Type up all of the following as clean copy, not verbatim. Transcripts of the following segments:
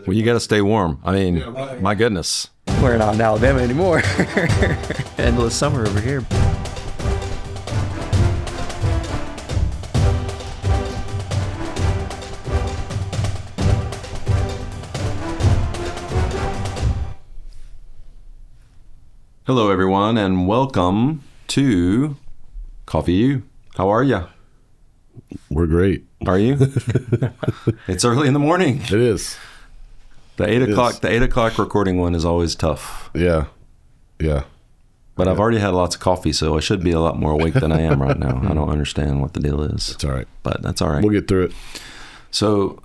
Well, you got to stay warm. I mean, my goodness. We're not in Alabama anymore. Endless summer over here. Hello, everyone, and welcome to Coffee U. How are you? We're great. Are you? It's early in the morning. It is. The 8 o'clock recording one is always tough. Yeah. But I've already had lots of coffee, so I should be a lot more awake than I am right now. I don't understand what the deal is. It's all right. But that's all right. We'll get through it. So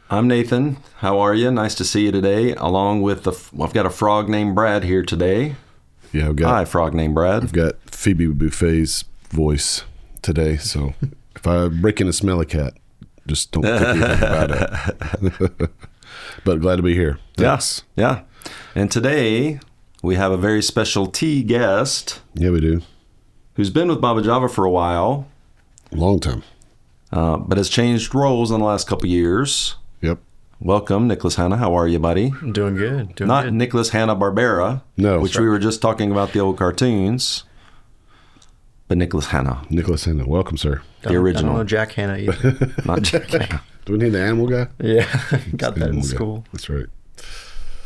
I'm Nathan. How are you? Nice to see you today. Along with I've got a frog named Brad here today. Yeah, Hi, frog named Brad. I've got Phoebe Buffet's voice today, so if I break in a smelly cat, just don't think anything about it. But glad to be here. Thanks. Yeah. And today we have a very special tea guest. Yeah, we do. Who's been with Baba Java for a while. Long time. But has changed roles in the last couple of years. Yep. Welcome, Nicholas Hanna. How are you, buddy? I'm doing good. Not Nicholas Hanna-Barbera, No. which we were just talking about the old cartoons, but Nicholas Hanna. Nicholas Hanna. Welcome, sir. The original. I don't know Jack Hanna either. Not Jack Hanna. Do we need the animal guy? Yeah, got that in Animal guy. school. That's right.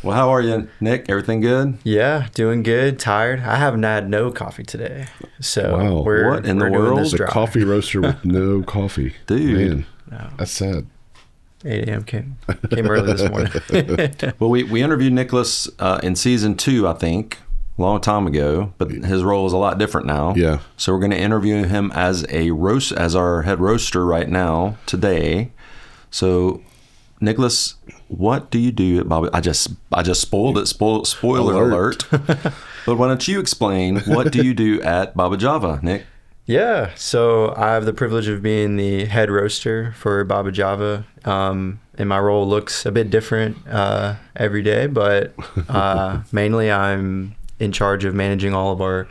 Well, how are you, Nick? Everything good? Yeah, doing good. Tired. I haven't had no coffee today, so Wow. What in the doing world? this The dry. coffee roaster with no coffee. Dude. Man, No. that's sad. 8 a.m. came early this morning. Well, we interviewed Nicholas in season 2, I think, a long time ago, but his role is a lot different now. Yeah. So we're going to interview him as our head roaster right now today. So, Nicholas, what do you do at Baba? I just spoiled it. Spoiler alert. But why don't you explain what do you do at Baba Java, Nick? Yeah, so I have the privilege of being the head roaster for Baba Java, and my role looks a bit different every day, but mainly I'm in charge of managing all of our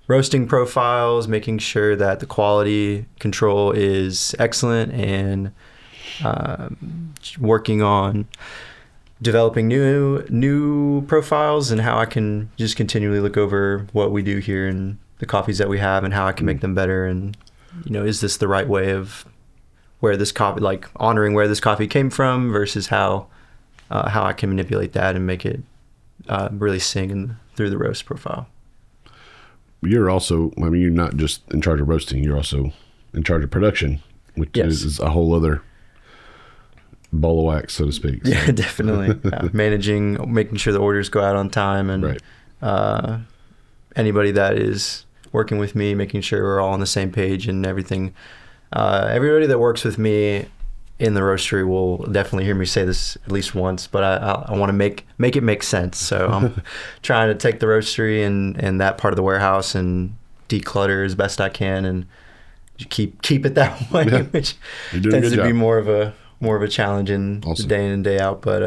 roasting profiles, making sure that the quality control is excellent, and working on developing new profiles and how I can just continually look over what we do here and the coffees that we have and how I can make them better. And, is this the right way of where this coffee, like honoring where this coffee came from versus how I can manipulate that and make it really sing through the roast profile. You're also, you're not just in charge of roasting, you're also in charge of production, which Yes. is a whole other ball of wax, so to speak. So, Yeah, definitely. Making sure the orders go out on time, and right. Anybody that is working with me, making sure we're all on the same page and everything. Everybody that works with me in the roastery will definitely hear me say this at least once, but I want to make it make sense. So I'm trying to take the roastery and that part of the warehouse and declutter as best I can and keep it that way, Yeah. which You're doing a tends good to be job. more of a challenge in Awesome. day in and day out. But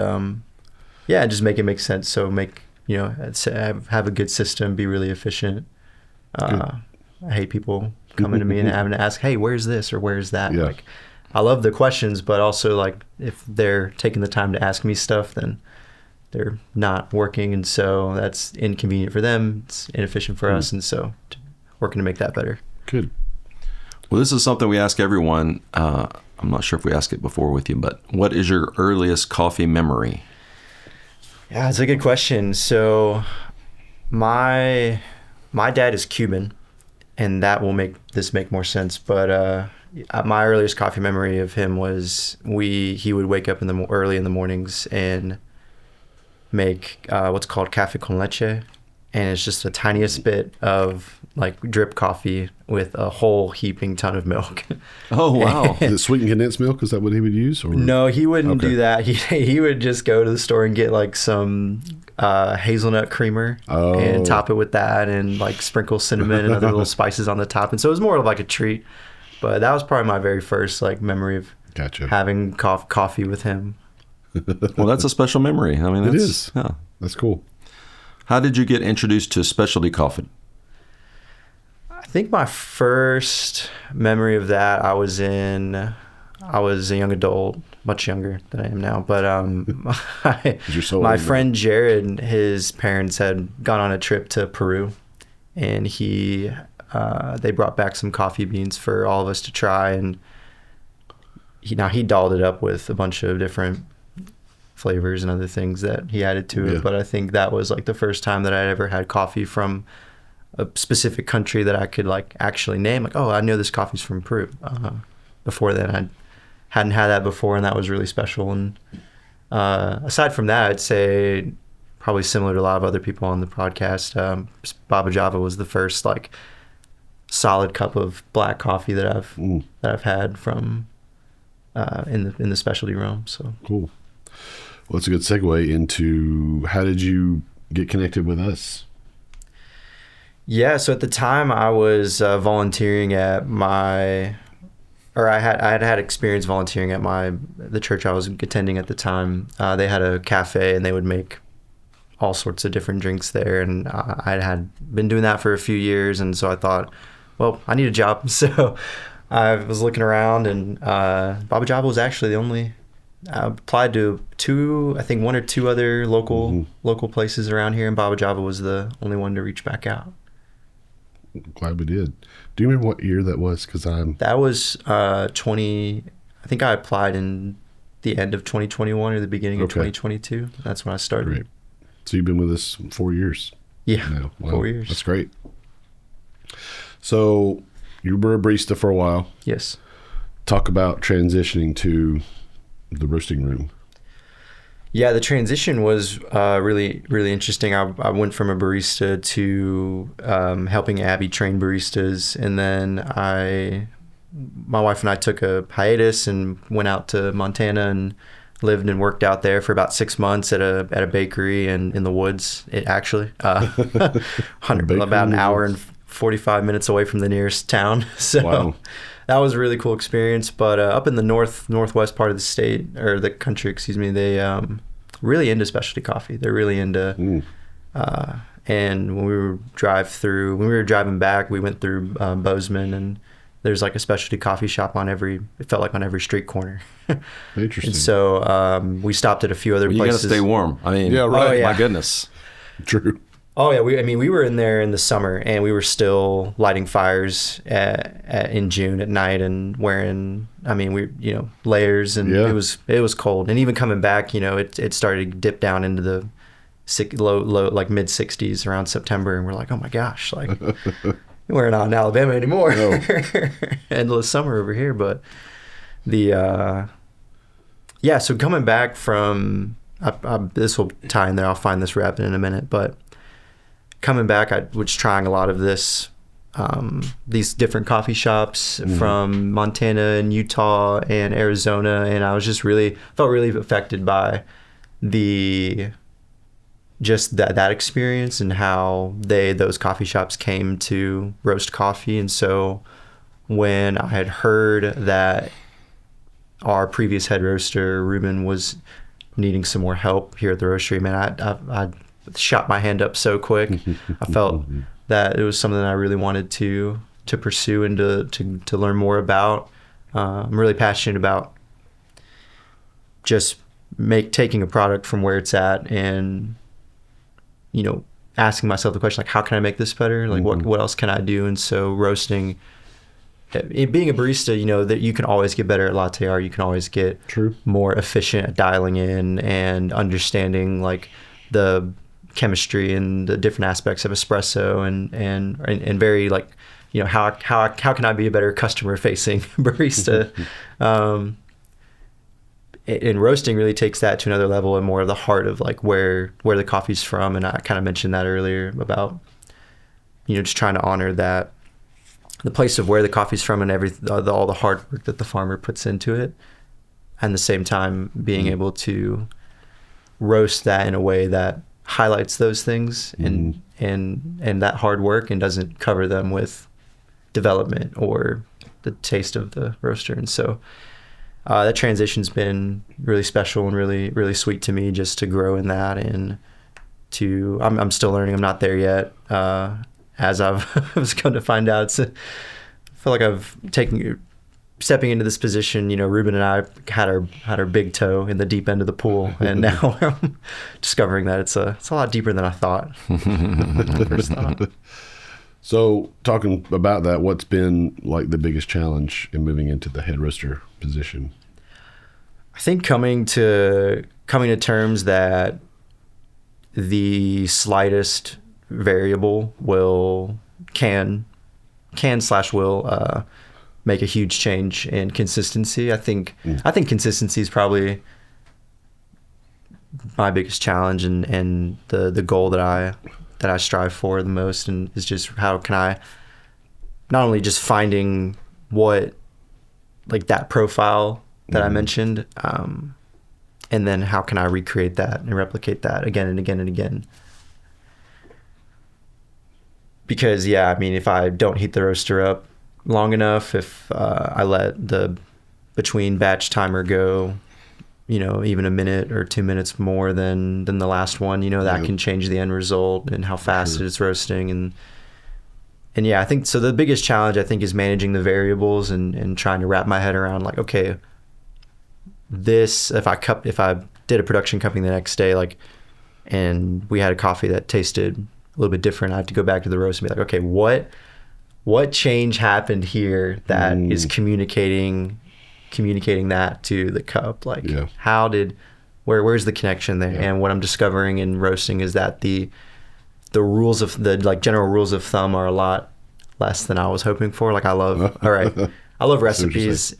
just make it make sense. So have a good system, be really efficient. I hate people coming to me and having to ask, hey, where's this or where's that? Yeah. Like, I love the questions, but also like if they're taking the time to ask me stuff, then they're not working. And so that's inconvenient for them. It's inefficient for us. And so working to make that better. Good. Well, this is something we ask everyone. I'm not sure if we asked it before with you, but what is your earliest coffee memory? Yeah, it's a good question. So my dad is Cuban, and that will make this make more sense. But my earliest coffee memory of him was he would wake up early in the mornings and make what's called café con leche, and it's just the tiniest bit of like drip coffee with a whole heaping ton of milk. Oh, wow. Is it sweetened condensed milk? Is that what he would use? Or? No, he wouldn't Okay. do that. He would just go to the store and get like some hazelnut creamer and top it with that and like sprinkle cinnamon and other little spices on the top. And so it was more of like a treat. But that was probably my very first like memory of Gotcha. having coffee with him. Well, that's a special memory. I mean, It that's, is. Yeah. That's cool. How did you get introduced to specialty coffee? I think my first memory of that, I was a young adult, much younger than I am now. But You're so my old, friend Jared, his parents had gone on a trip to Peru, and they brought back some coffee beans for all of us to try, and he dolled it up with a bunch of different flavors and other things that he added to it. But I think that was like the first time that I'd ever had coffee from a specific country that I could like actually name. Like, oh, I know this coffee's from Peru. Before then, I hadn't had that before, and that was really special. And aside from that, I'd say probably similar to a lot of other people on the podcast, Baba Java was the first like solid cup of black coffee that I've had from in the specialty realm. So cool. Well, that's a good segue into how did you get connected with us? Yeah, so at the time I was volunteering at I had experience volunteering at the church I was attending at the time. They had a cafe and they would make all sorts of different drinks there, and I had been doing that for a few years, and so I thought, well, I need a job. So I was looking around, and Baba Java was actually the only. I applied to one or two other local places around here, and Baba Java was the only one to reach back out. Glad we did. Do you remember what year that was? That was 20. I think I applied in the end of 2021 or the beginning of 2022. That's when I started. Great. So you've been with us 4 years. Yeah, now. Wow. 4 years. That's great. So you were a barista for a while. Yes. Talk about transitioning to the roasting room. Yeah, the transition was really, really interesting. I went from a barista to helping Abby train baristas, and then my wife and I took a hiatus and went out to Montana and lived and worked out there for about 6 months at a bakery and in the woods. About an hour and 45 minutes away from the nearest town. So. Wow. That was a really cool experience. But up in the northwest part of the state, or the country, excuse me, they really into specialty coffee. They're really into. And when we were driving back, we went through Bozeman, and there's like a specialty coffee shop on every street corner. Interesting. And so we stopped at a few other places. You gotta stay warm. I mean, yeah, right. Oh, yeah. My goodness. True. Oh yeah, we were in there in the summer, and we were still lighting fires in June at night and wearing, layers, and it was cold. And even coming back, it started to dip down into the low like mid 60s around September, and we're like, oh my gosh, like we're not in Alabama anymore. No. Endless summer over here. But so coming back from this will tie in there. I'll find this wrap in a minute, but. Coming back, I was trying a lot of these different coffee shops from Montana and Utah and Arizona, and I was just felt really affected by that experience and how those coffee shops came to roast coffee. And so when I had heard that our previous head roaster, Ruben, was needing some more help here at the roastery, man, I shot my hand up so quick. I felt that it was something that I really wanted to pursue and to learn more about. I'm really passionate about just taking a product from where it's at and, asking myself the question, like, how can I make this better? Like, what else can I do? And so roasting, being a barista, that you can always get better at latte art. You can always get more efficient at dialing in and understanding like the chemistry and the different aspects of espresso and very like, how can I be a better customer facing barista? And roasting really takes that to another level and more of the heart of like where the coffee's from. And I kind of mentioned that earlier about, just trying to honor that the place of where the coffee's from and all the hard work that the farmer puts into it. And at the same time being able to roast that in a way that highlights those things and that hard work and doesn't cover them with development or the taste of the roaster. And so that transition's been really special and really, really sweet to me just to grow in that. And I'm still learning. I'm not there yet. As I was going to find out, I feel like I've taken stepping into this position, Ruben and I had our big toe in the deep end of the pool, and now I'm discovering that it's a lot deeper than I thought. First thought. So talking about that, what's been like the biggest challenge in moving into the head roaster position? I think coming to terms that the slightest variable can make a huge change in consistency. I think consistency is probably my biggest challenge, and the goal that I strive for the most, and is just how can I not only just finding what, like, that profile that I mentioned, and then how can I recreate that and replicate that again and again and again. Because if I don't heat the roaster up long enough, if I let the between batch timer go, even a minute or 2 minutes more than the last one, that can change the end result and how fast it's roasting. And I think so. The biggest challenge, I think, is managing the variables and trying to wrap my head around, like, okay, this, if I did a production cupping the next day, like, and we had a coffee that tasted a little bit different, I have to go back to the roast and be like, okay, what change happened here that is communicating that to the cup? Like, where's the connection there? And what I'm discovering in roasting is that the rules of the, like, general rules of thumb are a lot less than I was hoping for. Like, I love recipes.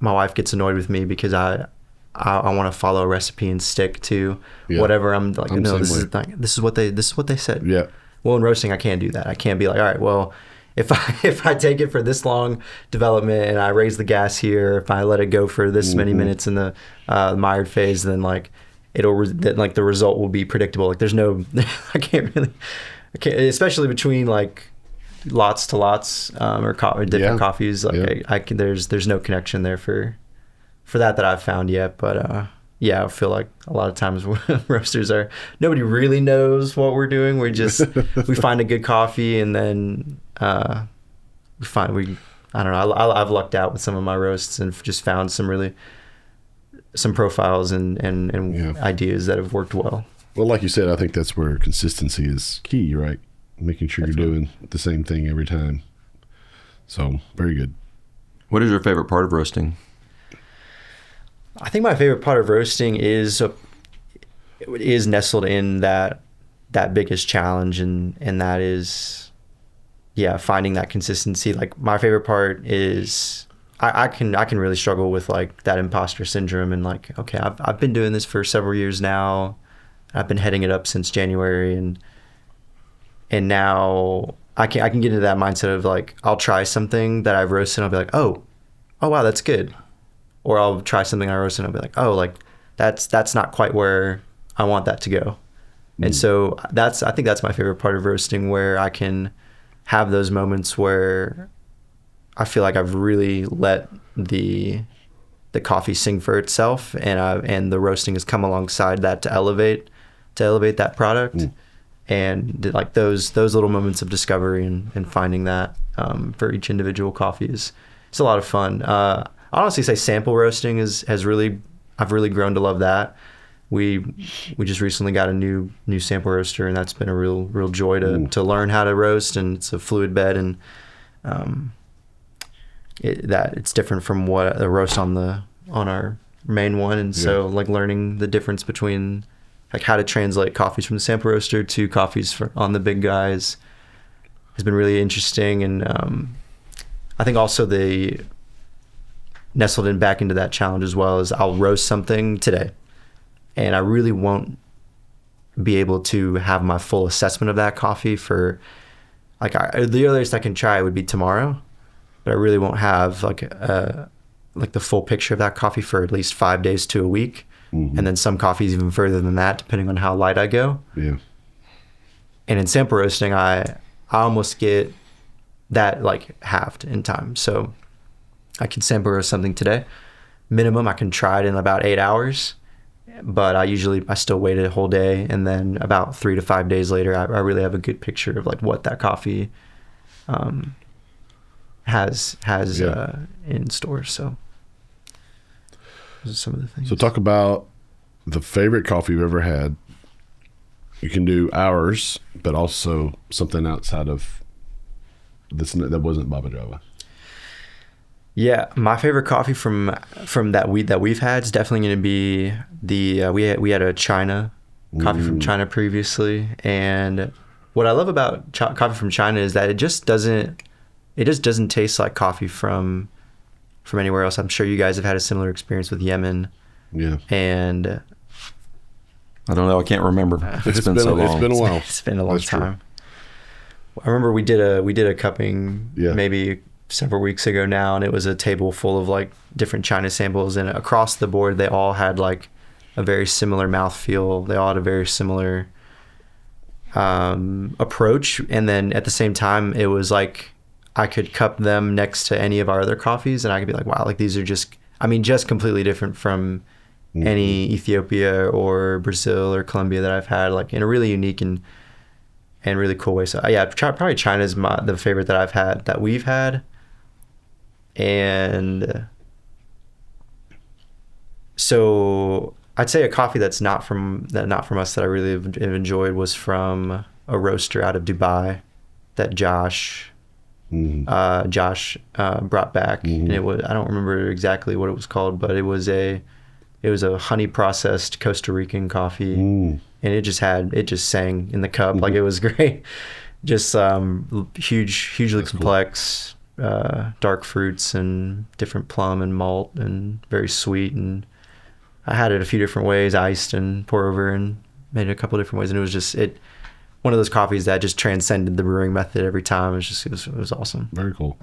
My wife gets annoyed with me because I want to follow a recipe and stick to whatever I'm like. No, this is what they said. Yeah. Well, in roasting, I can't do that. I can't be like, all right, well, if I take it for this long development and I raise the gas here, if I let it go for this many minutes in the mired phase, then, like, the result will be predictable. Like, there's no, I can't, especially between, like, lots to lots or different coffees. Like, there's no connection there for that I've found yet. But I feel like a lot of times roasters nobody really knows what we're doing. We find a good coffee, and then I don't know. I've lucked out with some of my roasts and just found some profiles and ideas that have worked well. Well, like you said, I think that's where consistency is key, right? Making sure you're doing the same thing every time. So, very good. What is your favorite part of roasting? I think my favorite part of roasting is nestled in that biggest challenge, and that is, finding that consistency. Like, my favorite part is I can really struggle with, like, that imposter syndrome, and, like, okay, I've been doing this for several years now. I've been heading it up since January, and now I can get into that mindset of, like, I'll try something that I've roasted and I'll be like, oh wow, that's good. Or I'll try something I roasted and I'll be like, oh, like, that's not quite where I want that to go. And so I think that's my favorite part of roasting, where I can have those moments where I feel like I've really let the coffee sing for itself, and the roasting has come alongside that to elevate that product. And, like, those little moments of discovery and finding that for each individual coffee it's a lot of fun. I honestly say sample roasting I've really grown to love that. We just recently got a new sample roaster, and that's been a real joy to learn how to roast, and it's a fluid bed, and it's different from what a roast on our main one, and so, like, learning the difference between, like, how to translate coffees from the sample roaster to coffees on the big guys has been really interesting. And I think also the nestled in back into that challenge as well is I'll roast something today, and I really won't be able to have my full assessment of that coffee for, like, the earliest I can try would be tomorrow, but I really won't have, like, the full picture of that coffee for at least 5 days to a week. And then some coffees even further than that, depending on how light I go. Yeah. And in sample roasting, I almost get that, like, halved in time. So I can sample roast something today. Minimum, I can try it in about 8 hours, but I still wait a whole day, and then about 3 to 5 days later, I really have a good picture of, like, what that coffee has Yeah. in stores. So those are some of the things. So talk about the favorite coffee you've ever had. You can do ours, but also something outside of this that wasn't Baba Java. Yeah, my favorite coffee from that we've had is definitely going to be the we had a China coffee from China previously, and what I love about coffee from China is that it just doesn't taste like coffee from anywhere else. I'm sure you guys have had a similar experience with Yemen. Yeah. And I don't know. I can't remember. It's been so long. It's been a while. It's been a long That's true. time. I remember we did a cupping maybe several weeks ago now, and it was a table full of like different China samples, and across the board they all had like a very similar mouthfeel. They all had a very similar approach, and then at the same time it was like I could cup them next to any of our other coffees and I could be like, wow, like these are just completely different from any Ethiopia or Brazil or Colombia that I've had, like in a really unique and really cool way. So yeah, probably China's the favorite that I've had, that we've had. And so I'd say a coffee that's not from us that I really have enjoyed was from a roaster out of Dubai that Josh brought back, and it was, I don't remember exactly what it was called, but it was a honey processed Costa Rican coffee, and it just sang in the cup like it was great. Just hugely That's complex, dark fruits and different plum and malt and very sweet. And I had it a few different ways, iced and pour over, and made it a couple different ways, and it was just one of those coffees that just transcended the brewing method every time. It was awesome. Very cool.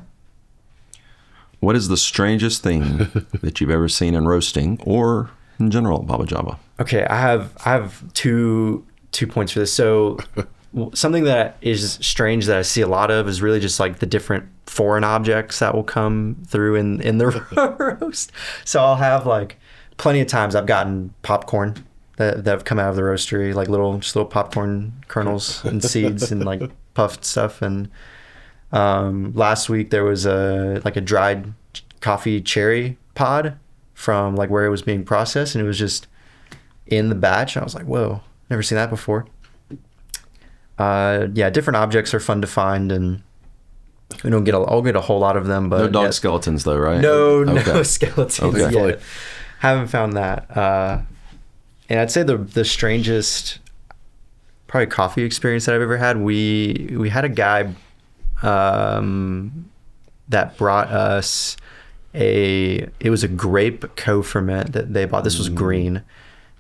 What is the strangest thing that you've ever seen in roasting or in general at Baba Java? Okay, I have two points for this. So something that is strange that I see a lot of is really just like the different foreign objects that will come through in the roast. So I'll have like plenty of times I've gotten popcorn that have come out of the roastery, like little popcorn kernels and seeds and like puffed stuff. And last week there was a dried coffee cherry pod from like where it was being processed, and it was just in the batch. I was like, whoa, never seen that before. Different objects are fun to find, and we don't get I'll get a whole lot of them, but No dog skeletons though, right? No skeletons Okay. yet. Haven't found that. And I'd say the strangest probably coffee experience that I've ever had, we had a guy that brought us it was a grape co-ferment that they bought. This was green,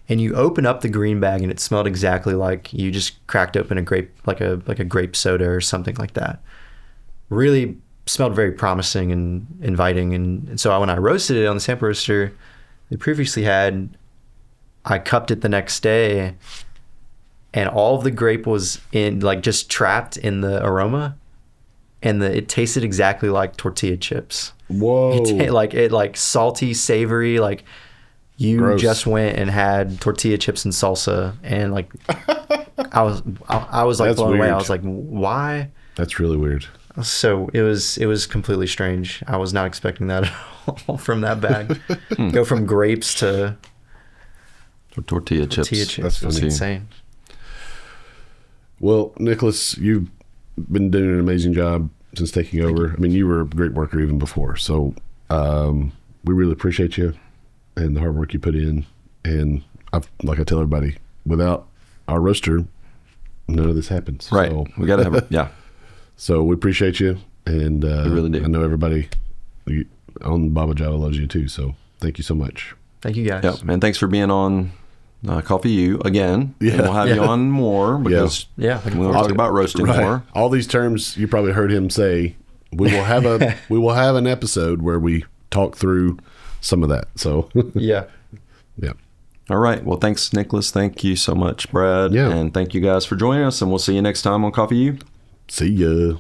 and you open up the green bag and it smelled exactly like you just cracked open a grape, like a grape soda or something like that. Really smelled very promising and inviting. And so when I roasted it on the sample roaster they previously had, I cupped it the next day, and all of the grape was in, like, just trapped in the aroma, and it tasted exactly like tortilla chips. Whoa! Like salty, savory, like you Gross. just went and had tortilla chips and salsa, and like I was like That's blown away. weird. I was like, why? That's really weird. So it was completely strange. I was not expecting that at all from that bag. Go from grapes to Tortilla chips. That's It was funny. insane. Well, Nicholas, you've been doing an amazing job since taking over. I mean, you were a great worker even before. So we really appreciate you and the hard work you put in. And like I tell everybody, without our roaster, none of this happens. Right. So, We got to have yeah. so we appreciate you. And We really do. I know everybody on Baba Java loves you too. So thank you so much. Thank you guys. Yep. And thanks for being on Coffee U again. Yeah. And we'll have you on more because Yeah, looking we'll forward talk to it. about roasting more. All these terms you probably heard him say. We will have an episode where we talk through some of that. So Yeah. yeah. All right. Well, thanks, Nicholas. Thank you so much, Brad. Yeah. And thank you guys for joining us. And we'll see you next time on Coffee U. See ya.